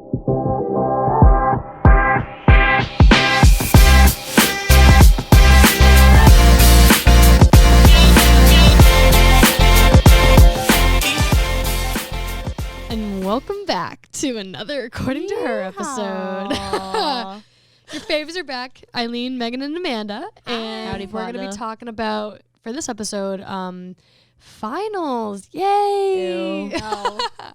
Welcome back to another According to Her episode. Your faves are back, Eileen, Megan, and Amanda. And Howdy, we're going to be partner. talking about, for this episode, finals. Yay! Ew.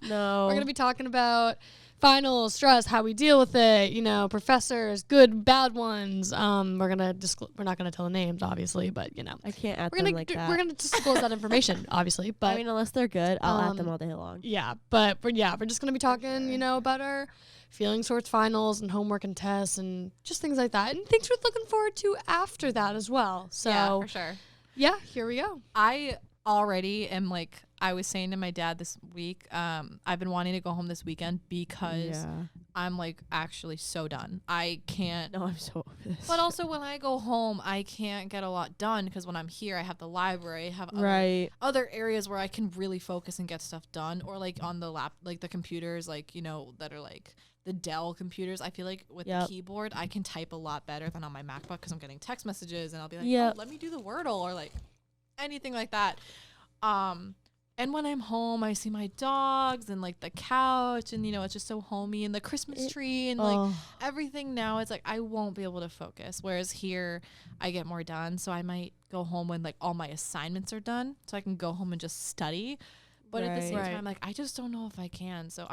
No. We're going to be talking about finals, stress, how we deal with it, you know, professors, good, bad ones. We're not going to tell the names, obviously, but, you know. I can't at We're them gonna like that. We're going to disclose that information, obviously. But I mean, unless they're good, I'll at them all day long. yeah, but we're just going to be talking, you know, about our feelings towards finals and homework and tests and just things like that. And things we're looking forward to after that as well. So, yeah, for sure. Yeah, here we go. I already am like, I was saying to my dad this week, I've been wanting to go home this weekend because I'm like actually so done. I can't. No, I'm so over this. But also when I go home, I can't get a lot done because when I'm here, I have the library, I have other areas where I can really focus and get stuff done, or like on the like the computers, like, you know, that are like the Dell computers. I feel like with the keyboard, I can type a lot better than on my MacBook because I'm getting text messages and I'll be like, oh, let me do the Wordle or like anything like that. And when I'm home, I see my dogs and like the couch and, you know, it's just so homey, and the Christmas tree and like everything now. It's like I won't be able to focus. Whereas here I get more done. So I might go home when like all my assignments are done so I can go home and just study. But at the same time, like I just don't know if I can. So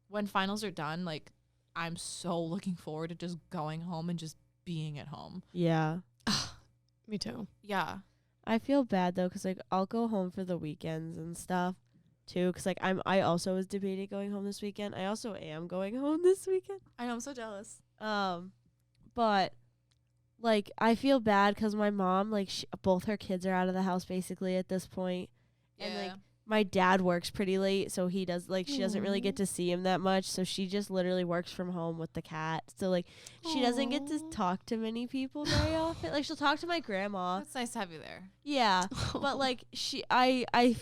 when finals are done, like I'm so looking forward to just going home and just being at home. Yeah. Me too. Yeah. I feel bad though, cause like I'll go home for the weekends and stuff too, cause like I also was debating going home this weekend. I also am going home this weekend. I know, I'm so jealous. But like I feel bad cause my mom, like both her kids are out of the house basically at this point. Yeah. And like my dad works pretty late, so he does like she doesn't really get to see him that much, so she just literally works from home with the cat. So like she doesn't get to talk to many people very often. Like she'll talk to my grandma. It's nice to have you there. Yeah. But like I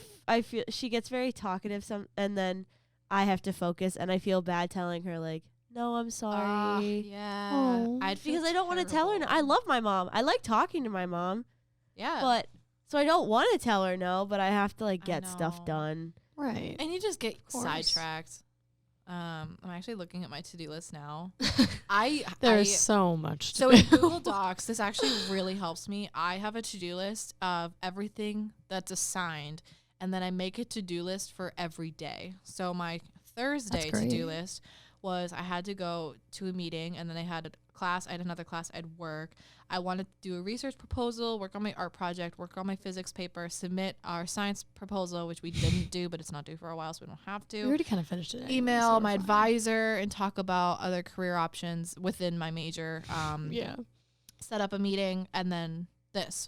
feel she gets very talkative and then I have to focus, and I feel bad telling her like, "No, I'm sorry." Yeah. Because I don't want to tell her no. I love my mom. I like talking to my mom. Yeah. But so I don't want to tell her no, but I have to like get stuff done. Right. And you just get sidetracked. I'm actually looking at my to-do list now. There's so much to do. in Google Docs, this actually really helps me. I have a to-do list of everything that's assigned, and then I make a to-do list for every day. So my Thursday to-do list was I had to go to a meeting, and then I had a class. I had another class. I had work. I wanted to do a research proposal, work on my art project, work on my physics paper, submit our science proposal, which we didn't do, but it's not due for a while, so we don't have to. We already kind of finished it. Email my advisor and talk about other career options within my major. Set up a meeting, and then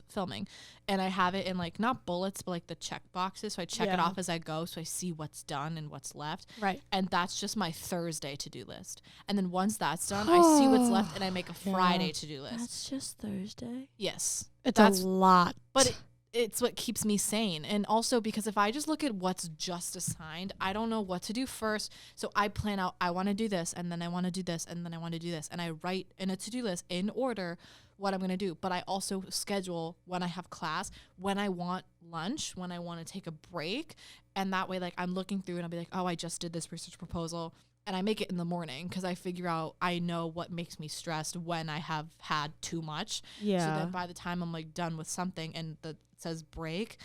filming. And I have it in like not bullets, but like the check boxes. So I check it off as I go, so I see what's done and what's left. Right. And that's just my Thursday to-do list. And then once that's done, I see what's left and I make a Friday to-do list. That's just Thursday. Yes. That's a lot. But it's what keeps me sane. And also because if I just look at what's just assigned, I don't know what to do first. So I plan out, I want to do this, and then I want to do this, and then I want to do this. And I write in a to-do list in order what I'm going to do. But I also schedule when I have class, when I want lunch, when I want to take a break. And that way, like, I'm looking through and I'll be like, oh, I just did this research proposal. And I make it in the morning because I figure out, I know what makes me stressed when I have had too much. Yeah. So then by the time I'm like done with something and it says break,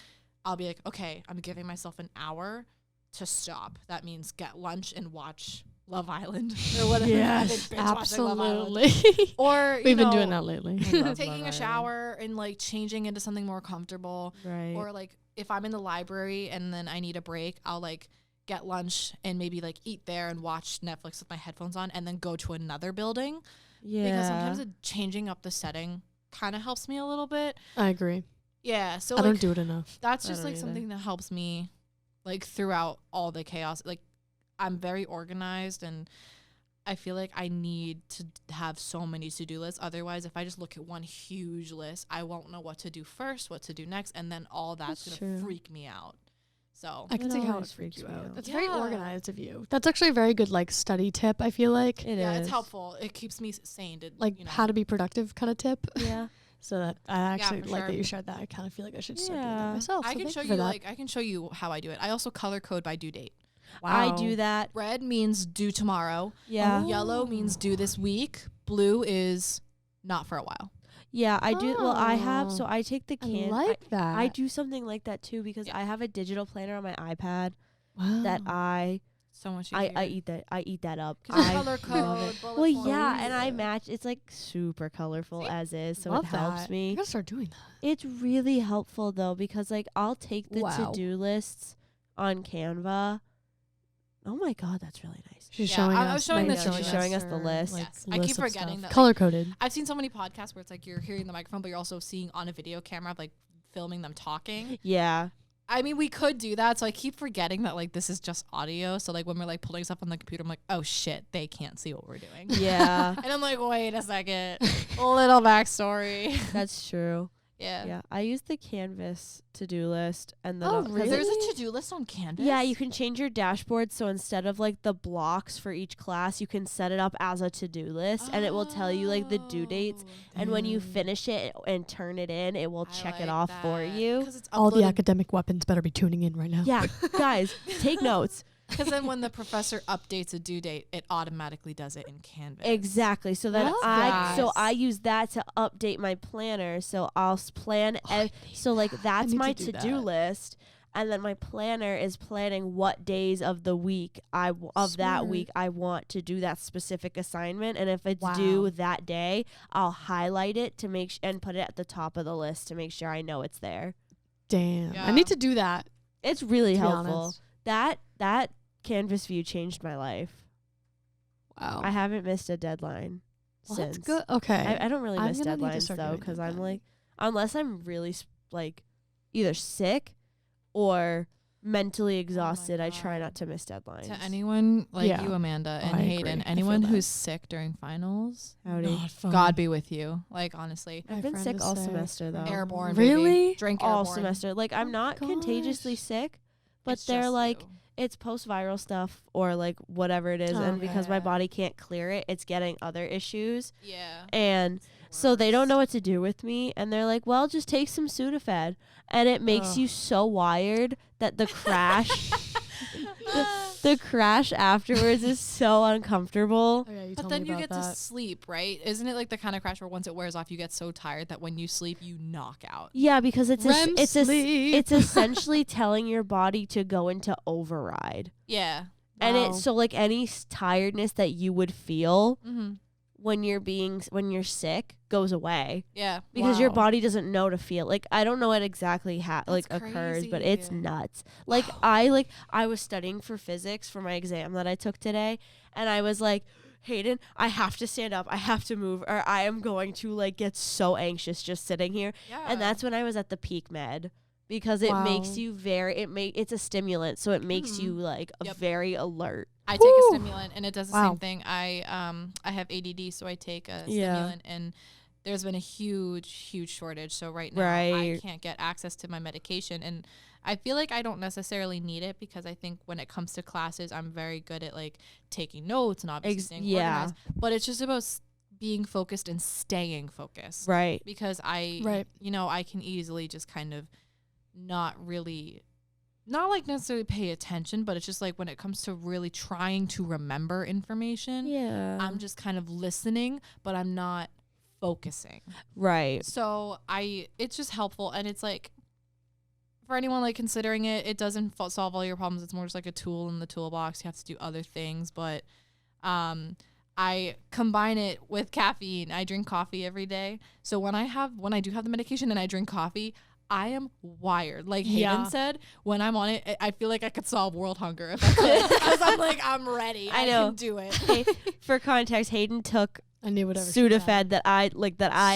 I'll be like, okay, I'm giving myself an hour to stop. That means get lunch and watch Love Island or whatever. Yes, absolutely. Or we've been doing that lately. Taking a shower and like changing into something more comfortable. Right. Or like if I'm in the library and then I need a break, I'll like get lunch and maybe like eat there and watch Netflix with my headphones on and then go to another building. Yeah. Because sometimes changing up the setting kind of helps me a little bit. I agree. Yeah. So I don't do it enough. That's just like something that helps me like throughout all the chaos. Like I'm very organized and I feel like I need to have so many to-do lists. Otherwise, if I just look at one huge list, I won't know what to do first, what to do next, and then all that's going to freak me out. So I can It see how it always freaks you freaks me out. out. That's very Yeah. organized of you. That's actually a very good like study tip, I feel like. It yeah, is. it's helpful. It keeps me sane to Like how to be productive kind of tip. Yeah. So that I actually for like sure. that you shared that. I kind of feel like I should start doing that Yeah. myself. I so can thank show for you that. I can show you how I do it. I also color code by due date. I do that. Red means due tomorrow. Yeah. Yellow means due this week. Blue is not for a while. Yeah, I do. Well, I have. Oh. So I take the I can. like that. I do something like that too because Yeah. I have a digital planner on my iPad Wow. that So much easier. I eat that up. Because I color love code, it. bullet Well, points. yeah, and I match. It's like super colorful See? as is, so Love it helps that. me. I gotta start doing that. It's really helpful though because like I'll take the Wow. to-do lists on Canva. Oh my god, that's really nice. She's Yeah, showing I us. was showing like, this to She's you. showing us the her, list. like, Yes. I keep list of forgetting stuff. that, like- Color coded. I've seen so many podcasts where it's like you're hearing the microphone, but you're also seeing on a video camera, like filming them talking. Yeah. I mean, we could do that. So I keep forgetting that like this is just audio. So like when we're like pulling stuff on the computer, I'm like, oh shit, they can't see what we're doing. Yeah. And I'm like, wait a second. A little backstory. That's true. Yeah. Yeah. I use the Canvas to-do list and then Oh, 'cause really? There's a to-do list on Canvas. Yeah, you can change your dashboard so instead of like the blocks for each class, you can set it up as a to-do list and it will tell you like the due dates. And when you Damn. finish it and turn it in, it will check it off for Because you. it's All the uploaded. academic weapons better be tuning in right now. Yeah, guys, take notes. Because then when the professor updates a due date, it automatically does it in Canvas. Exactly. So then Love that. I use that to update my planner. So I'll plan. So like that's need my to do to-do that. list, and then my planner is planning what days of the week that Smart. week I want to do that specific assignment. And if it's Wow. due that day, I'll highlight it to make and put it at the top of the list to make sure I know it's there. Damn. Yeah. I need to do that. It's really To be helpful. honest. That Canvas view changed my life. Wow. I haven't missed a deadline Well, since. that's good. Okay. I don't really I'm miss gonna need to deadlines start though, doing because that I'm then. like, unless I'm really like either sick or mentally exhausted, I try God. not to miss deadlines. To anyone like Yeah. you, Amanda, and I Hayden, agree. I anyone feel that. who's sick during finals, Howdy. Not fun. God be with you. Like, honestly. I've My been friend sick is all sick. semester though. Airborne, Really? baby. Drink All airborne. semester. Like I'm Oh not my contagiously gosh. sick, but It's they're just like you. it's post-viral stuff or like whatever it is, and because my yeah. body can't clear it, it's getting other issues. Yeah. And so they don't know what to do with me, and they're like, well, just take some Sudafed. And it makes Ugh. you so wired that the crash the crash afterwards is so uncomfortable. Oh, yeah, you But told then me you about get to that. sleep, right? Isn't it like the kind of crash where once it wears off, you get so tired that when you sleep, you knock out? Yeah, because it's REM sleep. it's essentially telling your body to go into override. Yeah. And Wow. it's so like any tiredness that you would feel Mm-hmm. when you're sick goes away. Yeah. Because your Wow. body doesn't know to feel. Like I don't know what exactly occurs, but it's crazy. nuts. Like I was studying for physics for my exam that I took today, and I was like, Hayden, I have to stand up, I have to move, or I am going to like get so anxious just sitting here. Yeah. And that's when I was at the peak med. Because it makes Wow. you it's a stimulant, so it makes you like Yep. very alert. I take a Woo. stimulant, and it does the Wow. same thing. I have ADD, so I take a Yeah. stimulant, and there's been a huge shortage. So right now, I Right. can't get access to my medication, and I feel like I don't necessarily need it because I think when it comes to classes, I'm very good at like taking notes and obviously staying yeah. organized. But it's just about being focused and staying focused. Right. Because I can easily just kind of not like necessarily pay attention, but it's just like when it comes to really trying to remember information, Yeah. I'm just kind of listening, but I'm not focusing. right. So it's just helpful, and it's like for anyone like considering it, it doesn't solve all your problems. It's more just like a tool in the toolbox. You have to do other things, but I combine it with caffeine. I drink coffee every day. So when I do have the medication and I drink coffee, I am wired. Like Hayden Yeah. said, when I'm on it, I feel like I could solve world hunger if I could. Because I'm like, I'm ready. I know. can do it. Hey, for context, Hayden took I knew whatever. she said. Sudafed that I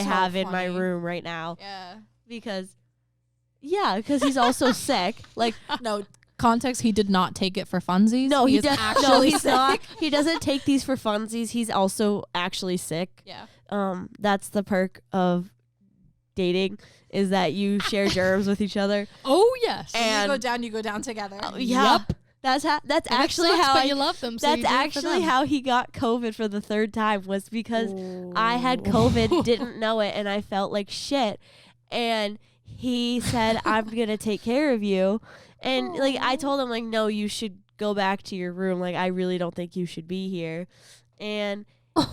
So have in my funny. room right now Yeah. because he's also sick. Like No, context, he did not take it for funsies. no, he is does. actually No, he's sick. not. He doesn't take these for funsies. He's also actually sick. Yeah. That's the perk of dating is that you share germs with each other. Oh yes. And you go down together. Yeah. Yep. That's actually sucks, how but you love them. So that's you do it for actually them. how he got COVID for the third time, was because I had COVID, didn't know it, and I felt like shit. And he said, I'm going to take care of you. And like I told him, like, no, you should go back to your room. Like, I really don't think you should be here. And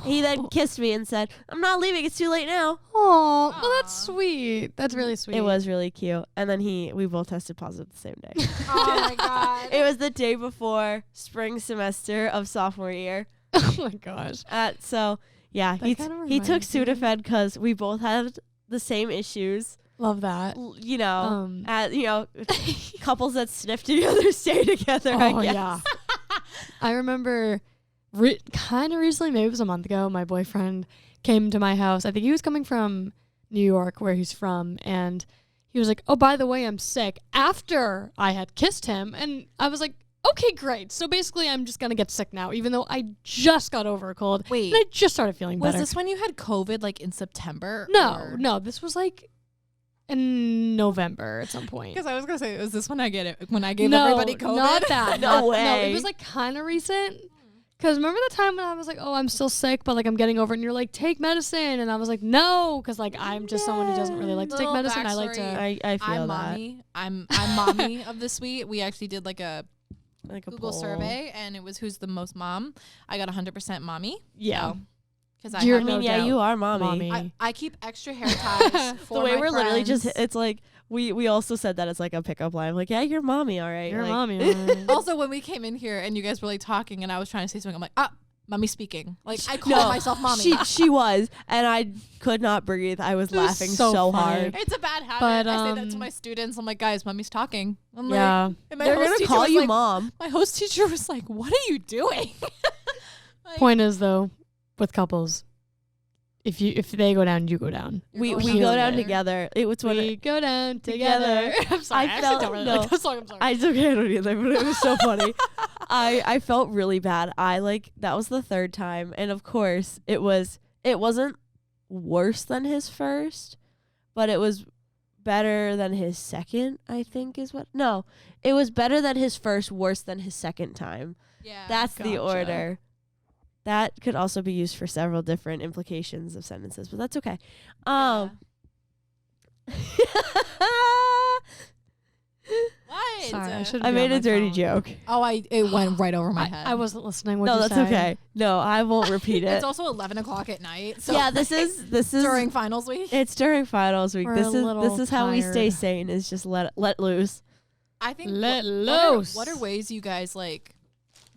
he then kissed me and said, I'm not leaving. It's too late now. Oh, well, that's sweet. That's really sweet. It was really cute. And then we both tested positive the same day. Oh my God. It was the day before spring semester of sophomore year. Oh my gosh. So yeah, That he kinda took reminds me. Sudafed because we both had the same issues. Love that. Couples that sniff together stay together. I guess. Yeah. I remember kind of recently, maybe it was a month ago, my boyfriend came to my house. I think he was coming from New York, where he's from, and he was like, oh, by the way, I'm sick, after I had kissed him. And I was like, okay, great. So basically I'm just going to get sick now, even though I just got over a cold. Wait. And I just started feeling better. Was this when you had COVID, like in September? No, this was like in November at some point. Because I was gonna say, was this when I gave everybody COVID? Not that. No No, way. it was like kind of recent. Because remember the time when I was like, oh, I'm still sick, but like I'm getting over it. And you're like, take medicine. And I was like, no. Because like I'm just someone who doesn't really like to take Little medicine. I like to. backstory. I feel I'm that. mommy. I'm mommy of the suite. We actually did like a Like a Google poll. survey, and it was who's the most mom. I got 100% mommy. Yeah. Because I You're mean, no yeah, doubt you are mommy. mommy. I keep extra hair ties for The way my we're literally just, friends. it's like, we also said that as like a pickup line. Like, yeah, you're mommy, all right. You're like, mommy. Right? Also, when we came in here and you guys were like talking, and I was trying to say something, I'm like, mommy speaking. Like I call No, myself mommy. She was, and I could not breathe. I was It was laughing so so funny. hard. It's a bad habit. But, I say that to my students. I'm like, guys, mommy's talking. I'm Yeah. like, and my They're host gonna teacher call was you like, mom. My host teacher was like, what are you doing? Like, Point is though, with couples, if they go down, you go down. We going go down down together. together. It was when We go down together. I'm sorry. I I felt- actually don't really no. like that song. I'm sorry. I don't either, but it was so funny. I felt really bad. That was the third time, and of course it wasn't worse than his first, but it was better than his second, I think is what. No, it was better than his first, worse than his second time. yeah. That's the Gotcha. order. That could also be used for several different implications of sentences, but that's okay. What? Sorry, I should. I made a dirty joke. Oh, it went right over my head. I wasn't listening. What No, you that's say? okay. No, I won't repeat it. It's also 11 o'clock at night. So Yeah, this is during finals week. It's during finals week. We're This a is little how we stay tired. sane, is just let loose. I think Let what are- loose. What are ways you guys like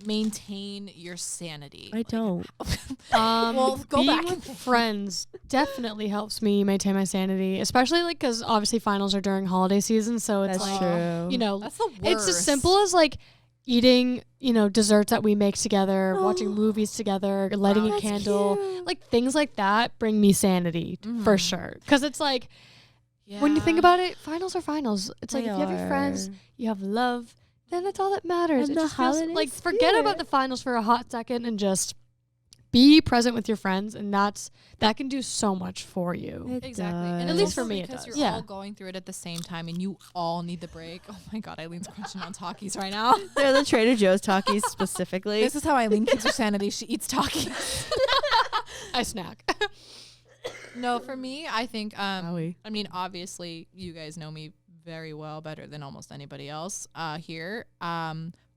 maintain your sanity? I don't. Well, go being back with and think. friends definitely helps me maintain my sanity, especially like because obviously finals are during holiday season, so it's That's like true. you know That's the worst. it's as simple as like eating desserts that we make together, watching movies together, lighting a That's candle, cute. like things like that bring me sanity for sure. Because it's like when you think about it, finals are finals. It's like They if you have your friends, are. you have love, then that's all that matters. And It the just feels holiday like forget about spirit. the finals for a hot second and just be present with your friends, and that can do so much for you. It Exactly. And does. At least for also me it because does. you're Yeah. all going through it at the same time and you all need the break. Oh my God, Eileen's crunching on Takis right now. They're the Trader Joe's Takis specifically. This is how Eileen keeps her sanity. She eats Takis. I snack. No, for me, I think, Wowie. I mean, obviously you guys know me very well, better than almost anybody else here.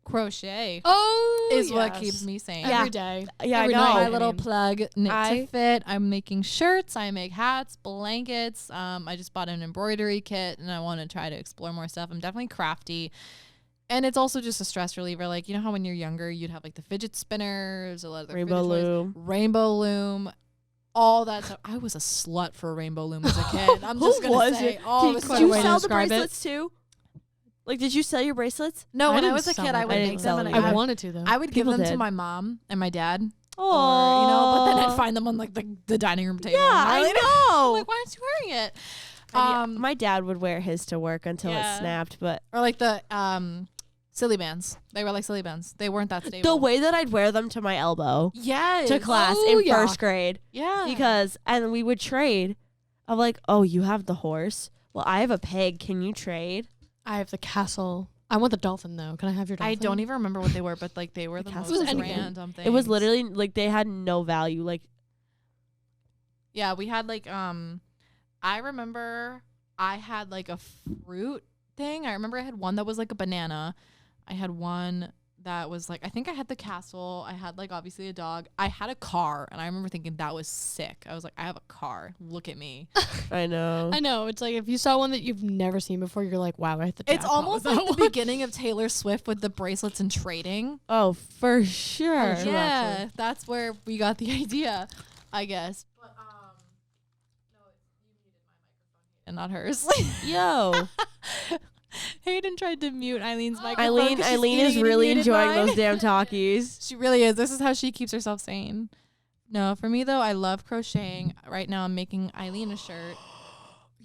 Crochet Oh, is what yes. keeps me sane. Yeah. Every day. Yeah, I Every know. night, My I little mean. plug knit I- to fit. I'm making shirts. I make hats, blankets. I just bought an embroidery kit and I want to try to explore more stuff. I'm definitely crafty. And it's also just a stress reliever. Like, you know how when you're younger, you'd have like the fidget spinners, a lot of the Rainbow fidget toys, Loom. Rainbow Loom, all that stuff. I was a slut for a Rainbow Loom as a kid. I'm Who just going was to say. it? Oh, it was Did quite so a you way to fun. sell the describe it. bracelets too? Like, did you sell your bracelets? No, when I didn't was a sell kid, my I would I make didn't them sell and them I either. wanted to though. I would give People them to did. my mom and my dad. Oh, Or, but then I'd find them on like the dining room table. Yeah, I I'm know. like, why aren't you wearing it? My dad would wear his to work until Yeah. it snapped, but Or like the silly bands. They were like silly bands. They weren't that stable. the way that I'd wear them to my elbow yes. to class Oh, in yeah. first grade, Yeah. and we would trade. I'm like, oh, you have the horse. Well, I have a pig. Can you trade? I have the castle. I want the dolphin though. Can I have your dolphin? I don't even remember what they were, but like they were the castle most was random things. It was literally like they had no value. Like, yeah, we had like I remember I had like a fruit thing. I remember I had one that was like a banana. I had one that was like, I think I had the castle. I had like obviously a dog. I had a car, and I remember thinking that was sick. I was like, I have a car. Look at me. I know. I know. It's like if you saw one that you've never seen before, you're like, wow, I hit the It's jackpot almost with like that the one. beginning of Taylor Swift with the bracelets and trading. Oh, for sure. True, Yeah, actually. that's where we got the idea, I guess. But no, you muted my microphone and not hers. Yo. Hayden tried to mute Eileen's microphone. Eileen is really enjoying those damn talkies. She really is. This is how she keeps herself sane. No, for me though, I love crocheting. Right now, I'm making Eileen a shirt.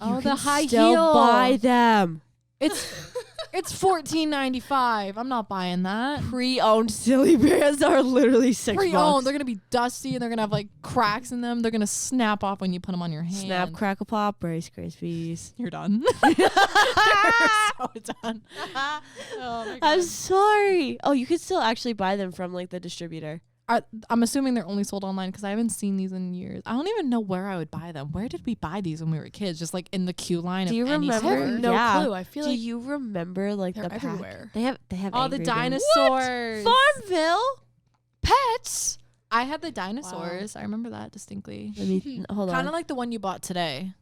You the can high still heel. buy them. It's $14.95. I'm not buying that. Pre-owned silly bands are literally $6. Pre-owned. They're gonna be dusty and they're gonna have like cracks in them. They're gonna snap off when you put them on your hand. Snap, crackle, pop, Rice Krispies. You're done. You're so done. Oh my God. I'm sorry. Oh, you could still actually buy them from like the distributor. I'm assuming they're only sold online because I haven't seen these in years. I don't even know where I would buy them. Where did we buy these when we were kids? Just like in the queue line. Do you of any remember? I store? have no Yeah. clue. I feel Do like you remember like they're the pack? everywhere. They have Oh, the Angry Birds. dinosaurs. Farmville. Pets. I had the dinosaurs. I remember that distinctly. Let me hold on. Kind of like the one you bought today.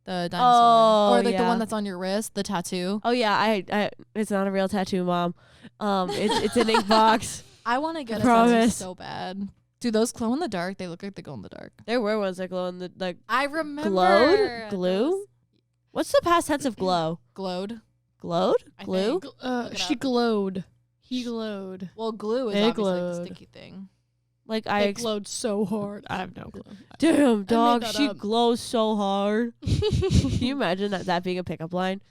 The dinosaur. Oh, or like the yeah. one that's on your wrist, the tattoo. Oh yeah, I it's not a real tattoo, Mom. It's an ink box. I want to get a tattoo promise. so bad. Do those glow in the dark? They look like they glow in the dark. There were ones that glow in the like I remember. glowed. Glue. those. What's the past tense of glow? Glowed. Glowed. I Glue. think. Look it She up. glowed. He glowed. Well, glue is They obviously like glowed. the sticky thing. Like They glowed so hard. I have no clue. damn dog, that she up. glows so hard. Can you imagine that being a pickup line?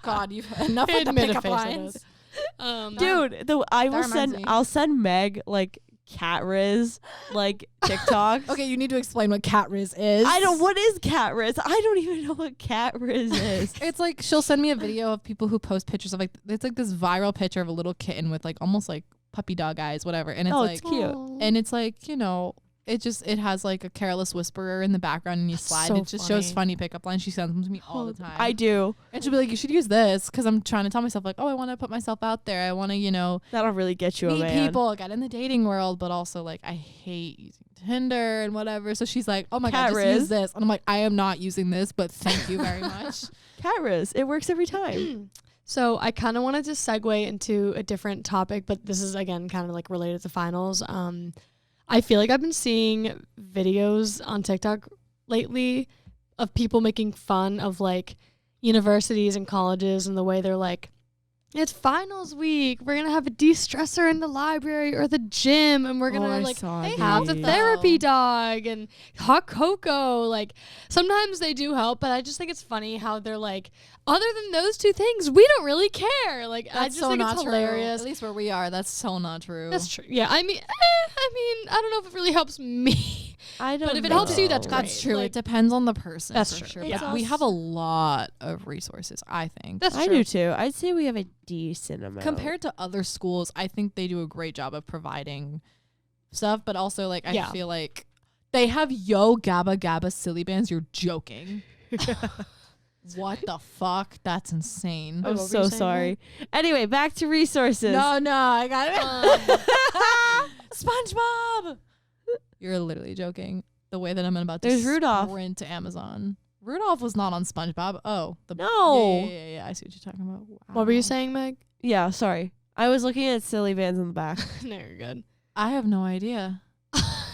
God, you've enough with the Admit a pickup face of lines. it. Dude, I will reminds me. I'll send Meg like cat riz like TikToks. Okay, you need to explain what cat riz is. What is cat riz? I don't even know what cat riz is. It's like she'll send me a video of people who post pictures of like it's like this viral picture of a little kitten with like almost like puppy dog eyes, whatever. And it's Oh, like it's cute. and it's like, you know, it has like a careless whisperer in the background and you slide. so It just shows funny. funny pickup lines. She sends them to me all the time. I do. And she'll be like, you should use this because I'm trying to tell myself like, oh, I want to put myself out there. I want to, you know, That'll really get you a meet man. people, get in the dating world, but also like I hate using Tinder and whatever. So she's like, oh my Cat God, just riz. use this. And I'm like, I am not using this, but thank you very much. Cat riz. It works every time. So I kind of wanted to segue into a different topic, but this is again kind of like related to finals. I feel like I've been seeing videos on TikTok lately of people making fun of like universities and colleges and the way they're like, it's finals week. We're going to have a de-stressor in the library or the gym and we're going to like have the these. therapy dog and hot cocoa. Like sometimes they do help, but I just think it's funny how they're like, other than those two things, we don't really care. Like I That's just so think not it's true. hilarious. At least where we are, that's so not true. That's true. Yeah, I mean, I don't know if it really helps me. I don't But if it know. helps you, that's great. That's true. Like- it depends on the person. That's for true. Sure. Yeah. But we have a lot of resources, I think. That's I true. do too. I'd say we have a decent amount. Compared to other schools, I think they do a great job of providing stuff, but also like I Yeah. feel like they have Yo Gabba Gabba silly bands. You're joking. What the fuck? That's insane. I'm what were so you saying, sorry. Anyway, back to resources. No, I got it. Um, SpongeBob. You're literally joking. The way that I'm about to There's Rudolph. sprint to Amazon. Rudolph was not on SpongeBob. Oh, No. Yeah. I see what you're talking about. Wow. what were you saying, Meg? Yeah, sorry. I was looking at silly bands in the back. No, you're good. I have no idea.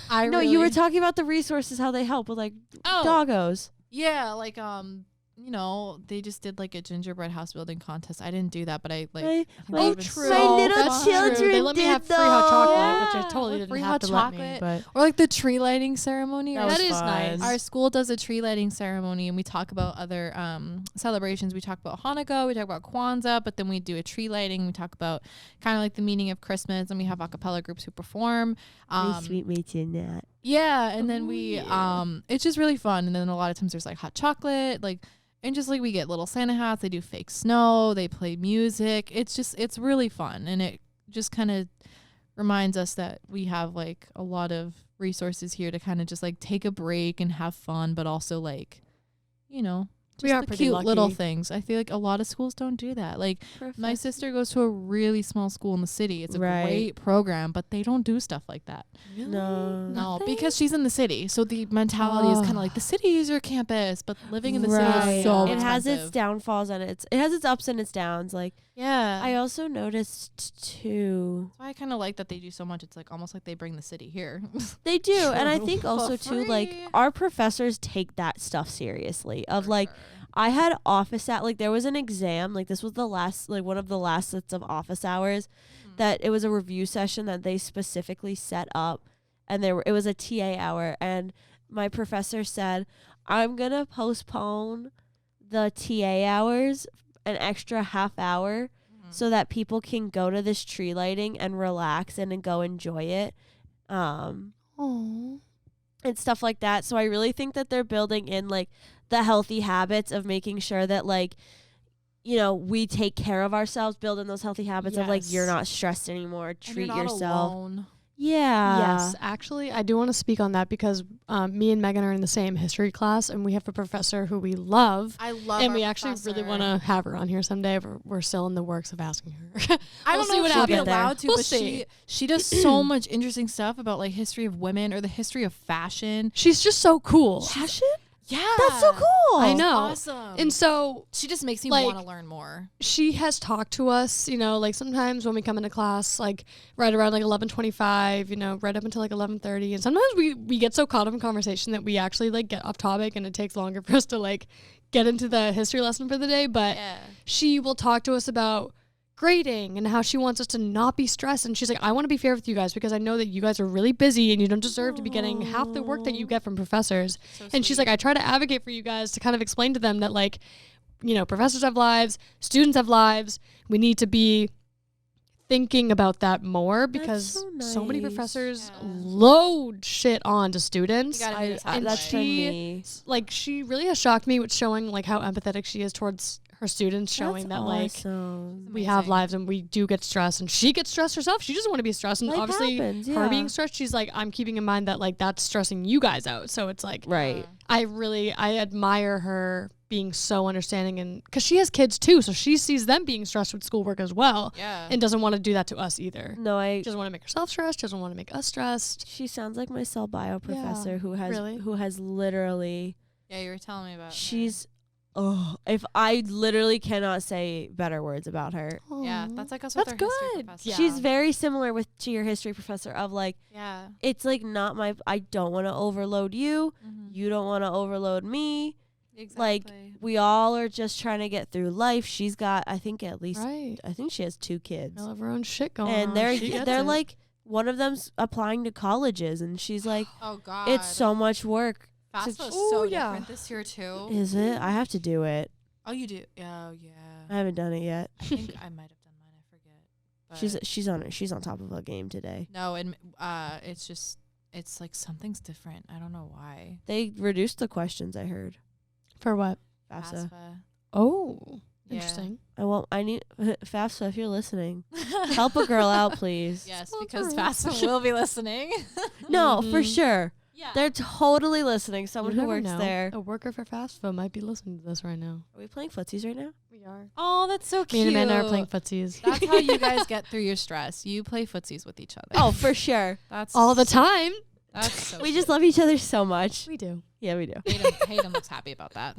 No, you were talking about the resources, how they help with like doggos. Yeah, like you know, they just did like a gingerbread house building contest. I didn't do that, but I think My- that my would've been true. My little fun. children They let me did have free hot chocolate, which I Yeah, totally with didn't free have hot to let me. chocolate. But Or like the tree lighting ceremony. That is nice. Our school does a tree lighting ceremony, and we talk about other celebrations. We talk about Hanukkah, we talk about Kwanzaa, but then we do a tree lighting. We talk about kind of like the meaning of Christmas, and we have a cappella groups who perform. My sweet mates in that. Yeah, and then we it's just really fun. And then a lot of times there's like hot chocolate, like, and just like we get little Santa hats, they do fake snow, they play music. It's really fun, and it just kind of reminds us that we have like a lot of resources here to kind of just like take a break and have fun, but also like, you know, We just are the pretty cute lucky. little things. I feel like a lot of schools don't do that. Like my sister goes to a really small school in the city. It's a great program, but they don't do stuff like that. No. No, because she's in the city. So the mentality is kind of like the city is your campus, but living in the city is so It expensive. has its downfalls and it has its ups and its downs. Like, yeah. I also noticed too. That's why I kind of like that they do so much. It's like almost like they bring the city here. They do, and I think also too, like free. our professors take that stuff seriously. Of like, I had office like there was an exam, like this was the last, like one of the last sets of office hours, that it was a review session that they specifically set up, and it was a TA hour, and my professor said, I'm gonna postpone the TA hours an extra half hour so that people can go to this tree lighting and relax and go enjoy it. And stuff like that. So I really think that they're building in like the healthy habits of making sure that like, you know, we take care of ourselves, build in those healthy habits of like, you're not stressed anymore, treat yourself. Alone. Yeah. Yes, actually, I do want to speak on that because me and Megan are in the same history class, and we have a professor who we love. I love and our we actually professor. really want to have her on here someday. But we're still in the works of asking her. I don't know what if she'll be happens. allowed to, We'll but see. she does so much interesting stuff about like history of women or the history of fashion. She's just so cool. Fashion? Yeah, That's so cool. I know. Awesome. And so she just makes me like, want to learn more. she has talked to us, you know, like sometimes when we come into class, like right around like 11:25, you know, right up until like 11:30, and sometimes we get so caught up in conversation that we actually like get off topic, and it takes longer for us to like get into the history lesson for the day. But she will talk to us about grading and how she wants us to not be stressed, and she's like, I want to be fair with you guys because I know that you guys are really busy and you don't deserve to be getting half the work that you get from professors. And she's like, I try to advocate for you guys to kind of explain to them that like, you know, professors have lives, students have lives, we need to be thinking about that more because so many professors load shit on to students. And that's me. Like, she really has shocked me with showing like how empathetic she is towards her students, showing that like we have lives and we do get stressed, and she gets stressed herself. She doesn't want to be stressed, and Life obviously happens, her being stressed, she's like, I'm keeping in mind that like that's stressing you guys out. So it's like, I admire her being so understanding, and because she has kids too, so she sees them being stressed with schoolwork as well, and doesn't want to do that to us either. She doesn't want to make herself stressed, doesn't want to make us stressed. She sounds like my cell bio professor who has literally you were telling me about she's if I literally cannot say better words about her. Yeah, that's like us with our history professor. She's very similar to your history professor of like, it's like not I don't want to overload you. You don't want to overload me. Exactly. Like, we all are just trying to get through life. She's got, I think at least, I think she has 2 kids. All of her own shit going on. And they're like, one of them's applying to colleges, and she's like, oh God, it's so much work. FAFSA is so different this year too. Is it? I have to do it. Oh, you do? Oh, yeah. I haven't done it yet. I think I might have done mine. I forget. But She's on top of her game today. No, and it's like something's different. I don't know why. They reduced the questions, I heard. For what? FAFSA. Oh, interesting. I need FAFSA, if you're listening, help a girl out, please. Yes, because FAFSA will be listening. No, for sure. Yeah. They're totally listening. Someone who works there. A worker for FAFSA might be listening to this right now. Are we playing footsies right now? We are. Oh, that's so cute. Me and Amanda are playing footsies. That's how you guys get through your stress. You play footsies with each other. Oh, for sure. That's all the time. That's so we just love each other so much. We do. Yeah, we do. Hayden looks happy about that.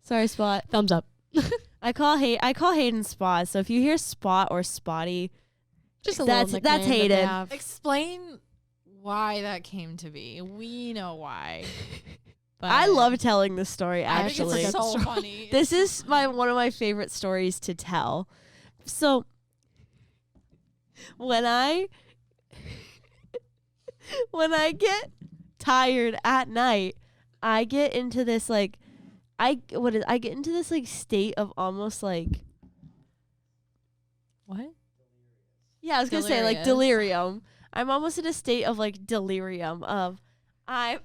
Sorry, Spot. Thumbs up. I call Hayden Spot. So if you hear Spot or Spotty, just that's Hayden. Explain why that came to be. We know why. But I love telling this story, actually. I think it's so funny. This is one of my favorite stories to tell. So when I get tired at night, I get into this like state of almost like, what? Yeah, I was gonna say like delirium. I'm almost in a state of like delirium of are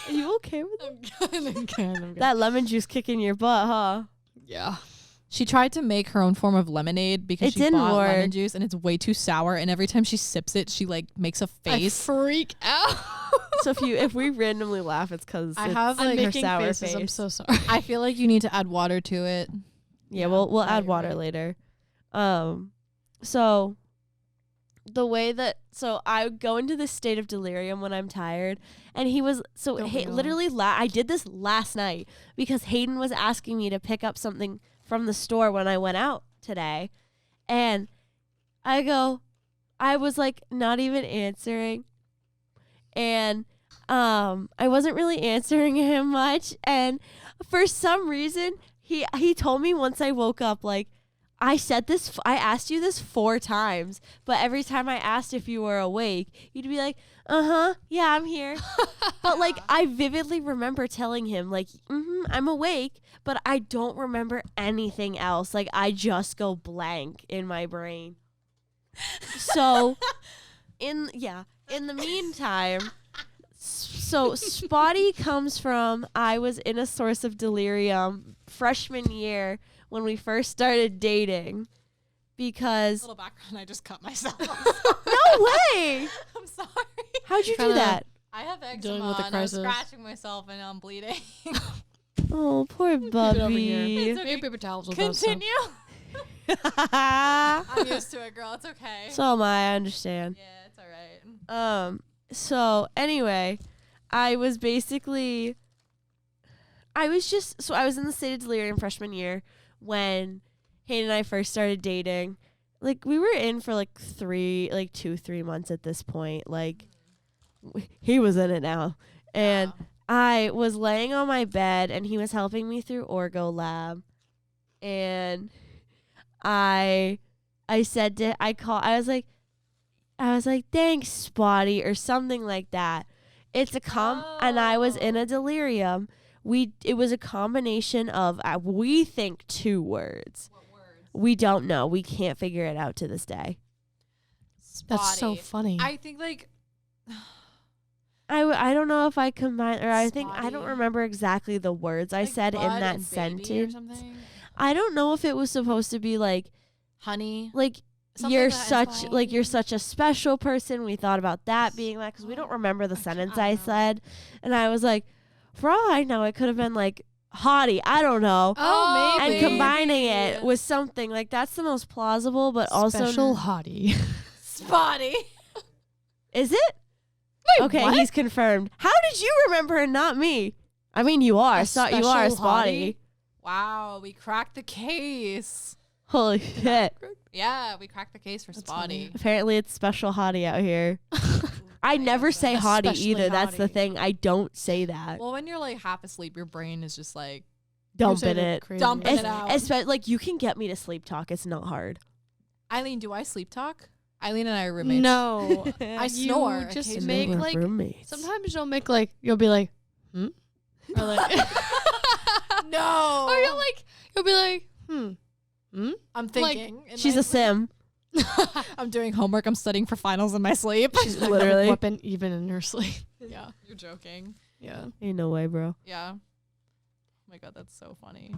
you okay with it? I'm good. That lemon juice kicking your butt, huh? Yeah. She tried to make her own form of lemonade because she didn't bought lemon work. juice and it's way too sour. And every time she sips it, she like makes a face. I freak out. So if we randomly laugh, it's because I have, I'm like, her making sour faces. face. I'm so sorry. I feel like you need to add water to it. Yeah, we'll add right, water right. later. So the way that I go into this state of delirium when I'm tired, and he was Don't we all? literally I did this last night because Hayden was asking me to pick up something from the store when I went out today, and I was like not even answering, and I wasn't really answering him much, and for some reason he told me once I woke up, like, I asked you this 4 times, but every time I asked if you were awake, you'd be like, yeah, I'm here. But like, I vividly remember telling him like, I'm awake, but I don't remember anything else. Like, I just go blank in my brain. So in the meantime, so spotty comes from, I was in a source of delirium freshman year when we first started dating, because Little background, I just cut myself. no way. I'm sorry. How'd you do Kinda- that? I have Dealing eczema with a and I'm crisis. scratching myself and I'm bleeding. Oh, poor Keep it over here. Bubby. It's okay. Maybe paper towels will go, so- Continue. So I'm used to it, girl. It's okay. am I understand. Yeah, it's all right. So anyway, I was in the state of delirium freshman year when Hayden and I first started dating. Like, we were in for like 2-3 months at this point. Like, he was in it now. And Wow. I was laying on my bed and he was helping me through Orgo Lab. And I was like, thanks, Spotty, or something like that. It's and I was in a delirium. It was a combination of, we think 2 words. What words? We don't know. We can't figure it out to this day. That's so Spotty. funny. I think like I don't know if I combine, or I don't Spotty. remember exactly the words I like said in bud that and baby or sentence. something. I don't know if it was supposed to be like Honey. Something you're such a special person. We thought about that being that, because we don't remember the sentence I said, and I was like, for all I know, it could have been like hottie. I don't know. Oh, And maybe. combining it with something like, that's the most plausible, but Special also hottie. Spotty. is it? Wait, Okay, what? he's confirmed. How did you remember and not me? I mean, you are. You are a special spotty. Wow, we cracked the case. Holy shit. Yeah, we cracked the case for That's Spotty. Apparently, it's special hottie out here. I never say hottie Especially either. That's the hottie. thing. I don't say that. Well, when you're like half asleep, your brain is just like Dumping it. Dumping it out. Like, you can get me to sleep talk. It's not hard. Eileen, do I sleep talk? Eileen and I are roommates. No. I snore You just occasionally. make like, roommates. sometimes you'll be like, or like, No. or you'll be like, I'm thinking. in She's my a sim. sleep. I'm doing homework. I'm studying for finals in my sleep. She's like Literally. a weapon even in her sleep. Yeah, you're joking. Yeah. Ain't no way, bro. Yeah. Oh my god, that's so funny.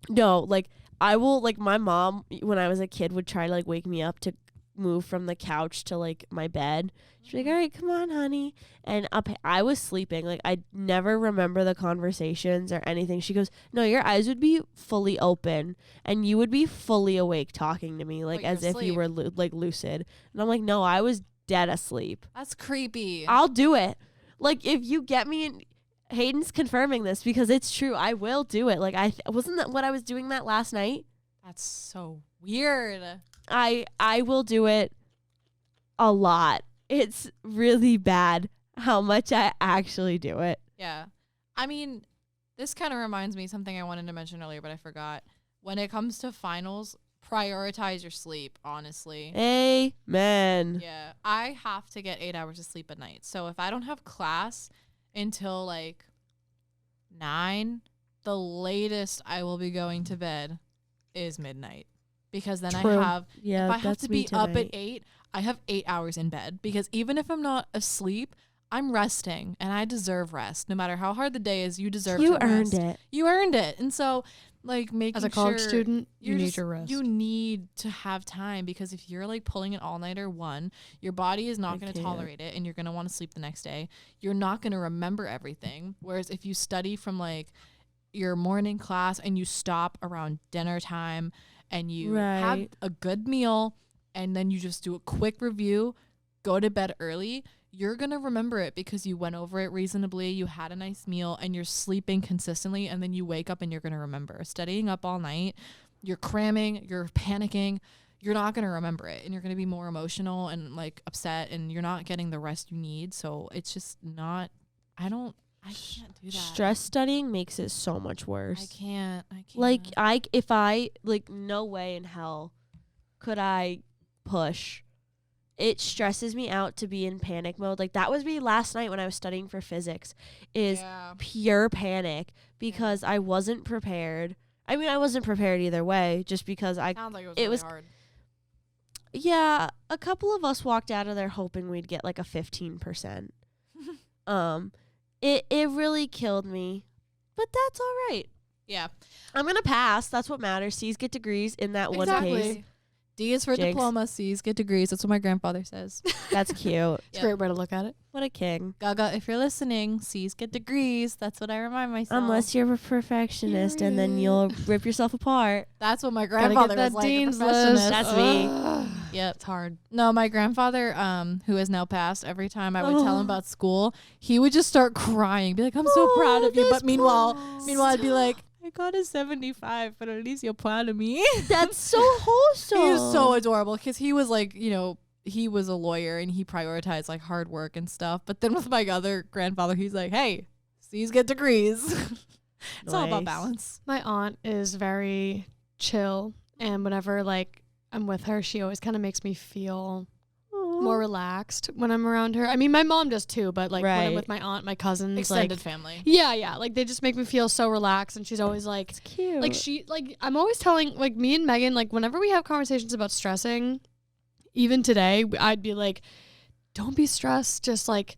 No, like, I will, like, my mom, when I was a kid, would try to, like, wake me up to move from the couch to, like, my bed. She'd be like, all right, come on, honey. And I was sleeping. Like, I never remember the conversations or anything. She goes, no, your eyes would be fully open and you would be fully awake talking to me, like, But as you're if you were, like, lucid. And I'm like, no, I was dead asleep. That's creepy. I'll do it. Like, if you get me in, Hayden's confirming this because it's true. I will do it. Like, wasn't that what I was doing that last night? That's so weird. I will do it a lot. It's really bad how much I actually do it. Yeah. I mean, this kind of reminds me of something I wanted to mention earlier, but I forgot. When it comes to finals, prioritize your sleep, honestly. Amen. Yeah. I have to get 8 hours of sleep a night. So if I don't have class until like 9, the latest I will be going to bed is midnight. because then True. if I have to be up at 8, I have 8 hours in bed, because even if I'm not asleep, I'm resting, and I deserve rest. No matter how hard the day is, you deserve to rest. You earned it. You earned it. And so, like, making As a college sure student, you need just, your rest. you need to have time, because if you're like pulling an all-nighter, your body is not going to tolerate it, and you're going to want to sleep the next day. You're not going to remember everything. Whereas if you study from like your morning class and you stop around dinner time and you have a good meal and then you just do a quick review, go to bed early, you're going to remember it because you went over it reasonably, you had a nice meal, and you're sleeping consistently, and then you wake up and you're going to remember. Studying up all night, you're cramming, you're panicking, you're not going to remember it, and you're going to be more emotional and like upset, and you're not getting the rest you need. So it's just not, I can't do that. Stress studying makes it so much worse. I can't. Like, no way in hell could I push. It stresses me out to be in panic mode. Like, that was me last night when I was studying for physics, is pure panic because I wasn't prepared. I mean, I wasn't prepared either way, just because Sounds like it was hard. Yeah, a couple of us walked out of there hoping we'd get like a 15%. It really killed me, but that's all right. Yeah. I'm going to pass. That's what matters. C's get degrees in that one case. D is for Jinx. diploma, C's get degrees. That's what my grandfather says. That's cute. It's a great way to look at it. What a king. Gaga, if you're listening, C's get degrees. That's what I remind myself. Unless you're a perfectionist, and then you'll rip yourself apart. That's what my grandfather was like. Dean's a perfectionist. list. That's me. Yep, it's hard. No, my grandfather, who has now passed, every time I would tell him about school, he would just start crying, be like, "I'm so proud of you." But meanwhile, I'd be like, "I got a 75, but at least you're proud of me." That's so wholesome. He was so adorable because he was like, he was a lawyer and he prioritized like hard work and stuff. But then with my other grandfather, he's like, "Hey, C's get degrees." It's all about balance. My aunt is very chill, and whenever like I'm with her, she always kind of makes me feel more relaxed when I'm around her. I mean, my mom does too, but like when I'm with my aunt, my cousins, extended family. Yeah, like they just make me feel so relaxed, and she's always like, it's cute. Like I'm always telling, like, me and Megan, like whenever we have conversations about stressing, even today, I'd be like, don't be stressed, just like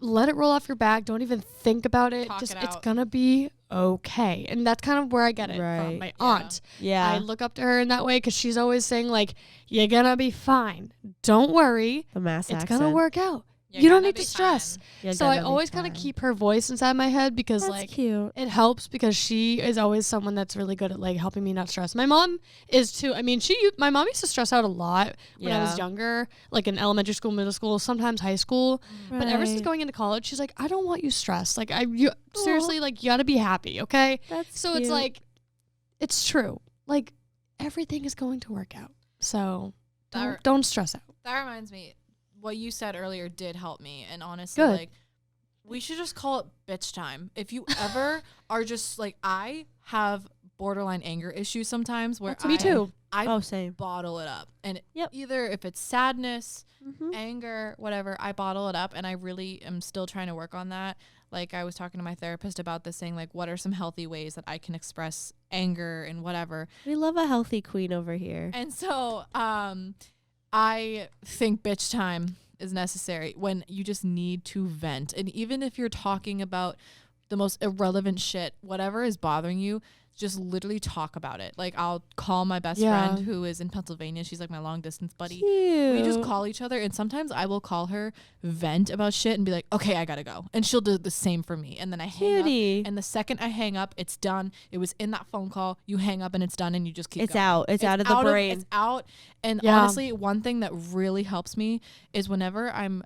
let it roll off your back, don't even think about it. It's gonna be okay. And that's kind of where I get it from my aunt. Yeah, I look up to her in that way because she's always saying like, you're gonna be fine, don't worry, the mass it's accent. gonna work out. You don't need to stress. You're So I always kind of keep her voice inside my head because that's like cute. it helps, because she is always someone that's really good at like helping me not stress. My mom is too. I mean, my mom used to stress out a lot when I was younger, like in elementary school, middle school, sometimes high school. But ever since going into college, she's like, I don't want you stressed. Like seriously, like you gotta be happy, okay? That's so cute. it's like, it's true. Like everything is going to work out. So don't stress out. That reminds me. What you said earlier did help me, and honestly, like, we should just call it bitch time. If you ever are just like, I have borderline anger issues sometimes where me too. I same. bottle it up, and either if it's sadness, anger, whatever, I bottle it up, and I really am still trying to work on that. Like, I was talking to my therapist about this, saying like, what are some healthy ways that I can express anger and whatever. We love a healthy queen over here. And so, I think bitch time is necessary when you just need to vent. And even if you're talking about the most irrelevant shit, whatever is bothering you, just literally talk about it. Like, I'll call my best friend who is in Pennsylvania. She's like my long distance buddy. Cute. We just call each other, and sometimes I will call her, vent about shit, and be like, okay, I gotta go. And she'll do the same for me. And then I hang up. And the second I hang up, it's done. It was in that phone call. You hang up and it's done, and you just keep going. It's out of the brain. It's out. And honestly, one thing that really helps me is whenever I'm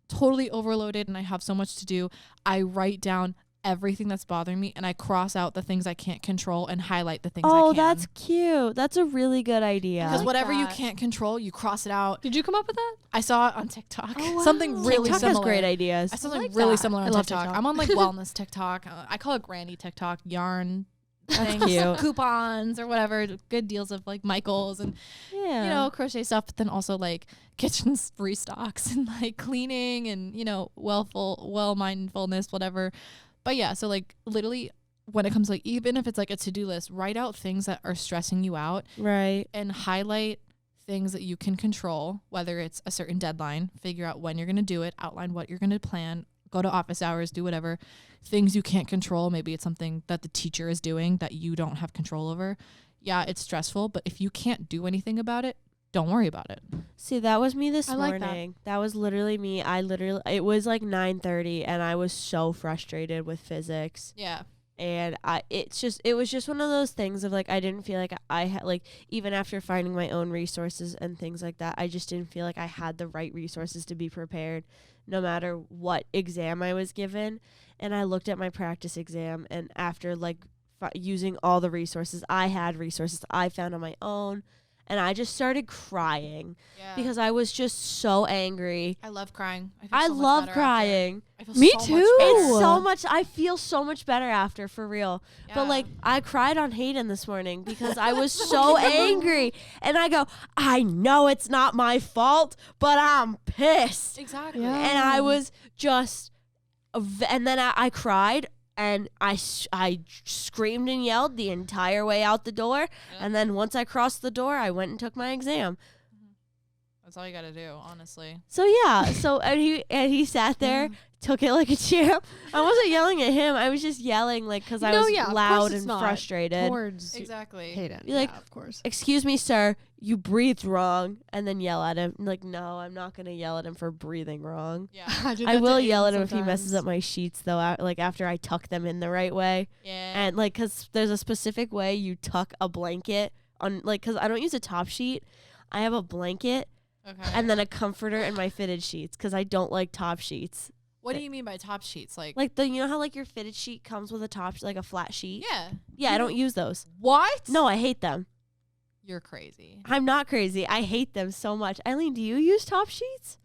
totally overloaded and I have so much to do, I write down everything that's bothering me, and I cross out the things I can't control and highlight the things I can. Oh, that's cute. That's a really good idea. Because whatever you can't control, you cross it out. Did you come up with that? I saw it on TikTok. Oh, wow. Something really TikTok similar. has great ideas. I saw something like really that. similar on I love TikTok. I'm on like wellness TikTok. I call it granny TikTok, yarn things, cute. coupons or whatever, good deals of like Michaels and crochet stuff, but then also like kitchen restocks and like cleaning and well mindfulness, whatever. But yeah, so like literally when it comes like, even if it's like a to-do list, write out things that are stressing you out. Right. And highlight things that you can control, whether it's a certain deadline, figure out when you're going to do it, outline what you're going to plan, go to office hours, do whatever. Things you can't control, maybe it's something that the teacher is doing that you don't have control over. Yeah, it's stressful, but if you can't do anything about it, don't worry about it. See, that was me this like morning. That was literally me. It was like 9:30 and I was so frustrated with physics. Yeah. And it was just one of those things of like, I didn't feel like I had, like, even after finding my own resources and things like that, I just didn't feel like I had the right resources to be prepared no matter what exam I was given. And I looked at my practice exam, and after like using all the resources I found on my own, and I just started crying because I was just so angry. I love crying. I love crying. Me too. It's so much. I feel so much better after, for real. Yeah. But like, I cried on Hayden this morning because I was so angry. And I go, I know it's not my fault, but I'm pissed. Exactly. Yeah. And I was just, and then I cried. And I screamed and yelled the entire way out the door. Yeah. And then once I crossed the door, I went and took my exam. That's all you got to do, honestly. So, yeah. And he sat there, took it like a champ. I wasn't yelling at him. I was just yelling, like, because I was loud and frustrated. Exactly. Hayden. You're like, of course. Excuse me, sir. You breathed wrong. And then yell at him. Like, no, I'm not going to yell at him for breathing wrong. Yeah. I will yell at him if he messes up my sheets, though, like after I tuck them in the right way. Yeah. And, like, because there's a specific way you tuck a blanket on, like, because I don't use a top sheet. I have a blanket. Okay. And then a comforter and my fitted sheets because I don't like top sheets. What do you mean by top sheets? Like you know how like your fitted sheet comes with a top, like a flat sheet? Yeah. Yeah, I don't use those. What? No, I hate them. You're crazy. I'm not crazy. I hate them so much. Eileen, do you use top sheets?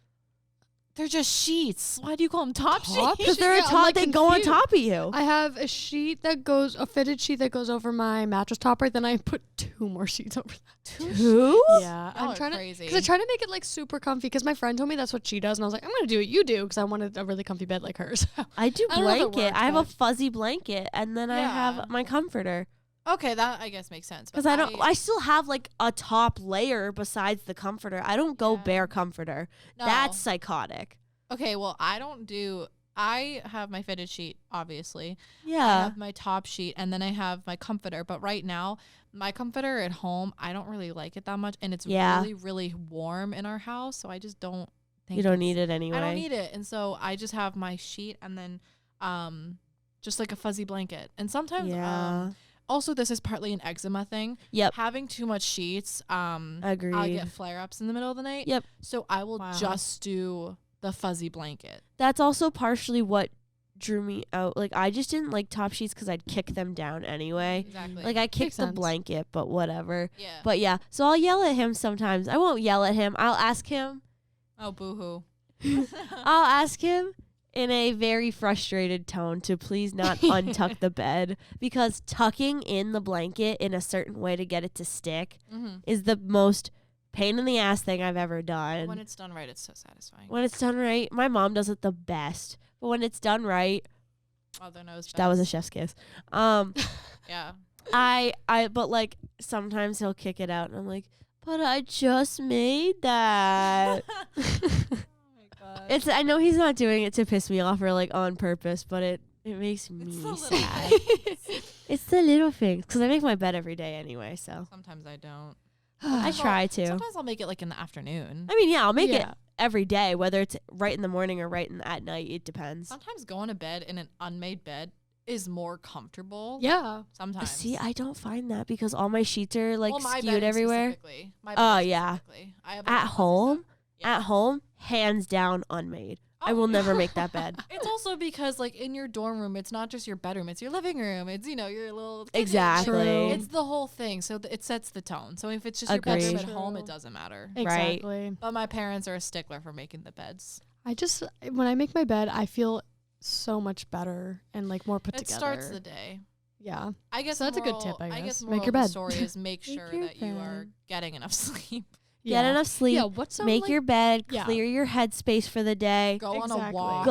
They're just sheets. Why do you call them top sheets? Because they're a top. They go on top of you. I have a fitted sheet that goes over my mattress topper. Then I put 2 more sheets over that. 2? Yeah, I'm trying crazy. Because I try to make it like super comfy. Because my friend told me that's what she does, and I was like, I'm gonna do what you do because I wanted a really comfy bed like hers. I do I don't know if it blanket. works, I have a but- fuzzy blanket, and then I have my comforter. Okay, that I guess makes sense. Because I still have like a top layer besides the comforter. I don't go bare comforter. No. That's psychotic. Okay, well, I have my fitted sheet, obviously. Yeah. I have my top sheet, and then I have my comforter. But right now, my comforter at home, I don't really like it that much. And it's really, really warm in our house. So I just don't think you don't need it anyway. I don't need it. And so I just have my sheet and then just like a fuzzy blanket. And sometimes, also, this is partly an eczema thing. Yep. Having too much sheets, Agreed. I'll get flare-ups in the middle of the night. Yep. So I will just do the fuzzy blanket. That's also partially what drew me out. Like, I just didn't like top sheets because I'd kick them down anyway. Exactly. Like, I kicked the blanket, but whatever. Yeah. But yeah, so I'll yell at him sometimes. I won't yell at him. I'll ask him. Oh, boo-hoo. I'll ask him in a very frustrated tone to please not untuck the bed, because tucking in the blanket in a certain way to get it to stick is the most pain in the ass thing I've ever done. When it's done right, it's so satisfying. When it's done right, my mom does it the best. But when it's done right, Mother knows best. that was a chef's kiss. Yeah. But like sometimes he'll kick it out, and I'm like, but I just made that. I know he's not doing it to piss me off or like on purpose, but it makes me sad. It's the little things, because I make my bed every day anyway. So sometimes I don't. I try to. Sometimes I'll make it like in the afternoon. I mean, yeah, I'll make it every day, whether it's right in the morning or at night. It depends. Sometimes going to bed in an unmade bed is more comfortable. Yeah. Sometimes. See, I don't find that because all my sheets are like my skewed bed everywhere. Oh yeah. I have At home, hands down unmade. I will never make that bed. It's also because like in your dorm room, it's not just your bedroom, it's your living room. It's, your little kitchen. Exactly. True. It's the whole thing. So it sets the tone. So if it's just your bedroom at home, it doesn't matter. Exactly. Right. But my parents are a stickler for making the beds. When I make my bed, I feel so much better and like more put together. It starts the day. Yeah. I guess so that's a good tip, I guess. I guess Make your bed. The story is make sure that you are getting enough sleep. Get enough sleep. Yeah, what's make your bed, clear your headspace for the day. Go on a walk.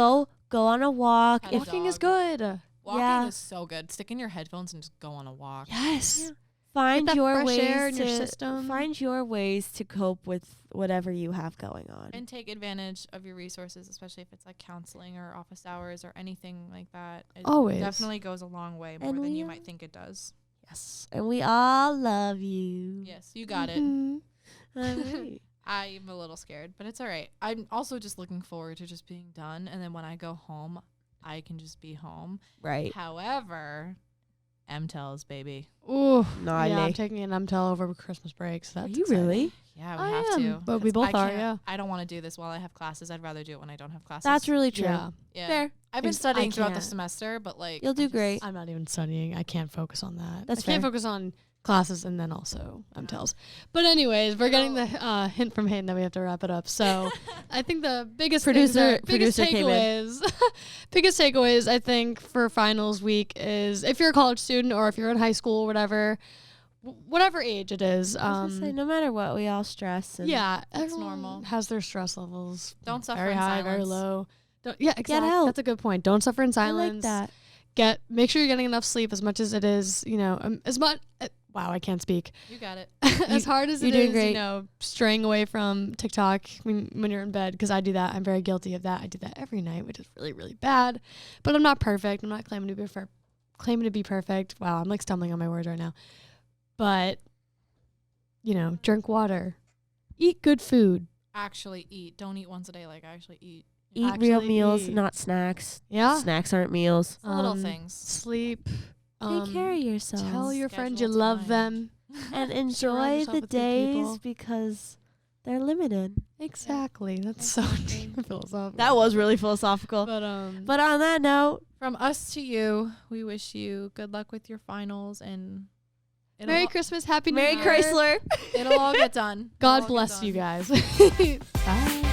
Go on a walk. Walking is good. Walking is so good. Stick in your headphones and just go on a walk. Yes. Yeah. Find your ways in your system. Find your ways to cope with whatever you have going on. And take advantage of your resources, especially if it's like counseling or office hours or anything like that. It Always. definitely goes a long way, more than you might think it does. Yes. And we all love you. Yes, you got it. Right. I'm a little scared, but it's all right. I'm also just looking forward to just being done. And then when I go home, I can just be home. Right. However, MTELs, baby. Ooh. No, Yeah, I'm taking an MTEL over Christmas break. So that's Are you really? Yeah, we I have am, to. but we 'cause both are, yeah. I don't want to do this while I have classes. I'd rather do it when I don't have classes. That's really true. Yeah. yeah. Fair. I've been Ex- studying I throughout the can't. semester, but like You'll do great. I'm not even studying. I can't focus on that. That's I can't fair. focus on classes and then also MTELs. But anyways, we're getting the hint from Hayden that we have to wrap it up. So I think the biggest Producer biggest came in. takeaways I think for finals week is if you're a college student or if you're in high school, whatever age it is. I was gonna say, no matter what, we all stress. And Yeah, It's everyone normal. has their stress levels. Don't suffer very in high, very silence. low. Yeah, exactly. help. That's a good point. Don't suffer in I silence. like that. Make sure you're getting enough sleep as much as it is, as much. Wow, I can't speak. You got it. As hard as you're it doing is, great. straying away from TikTok when you're in bed, because I do that. I'm very guilty of that. I do that every night, which is really, really bad. But I'm not perfect. I'm not claiming to be perfect. Wow, I'm like stumbling on my words right now. But, drink water. Eat good food. Actually eat. Don't eat once a day. Like actually eat. Eat real Actually meals, eat. not snacks. Yeah. Snacks aren't meals. It's the little Um, things. Sleep. Take care of yourselves. Tell your friends you Schedule love time. them. and Surround enjoy yourself the with good people. days because they're limited. Exactly. That's so Exactly. philosophical. That was really philosophical. But But on that note, From us to you, we wish you good luck with your finals and Merry Christmas, Happy New Merry Year. Chrysler. It'll all get done. God It'll all get bless done. you guys. Bye.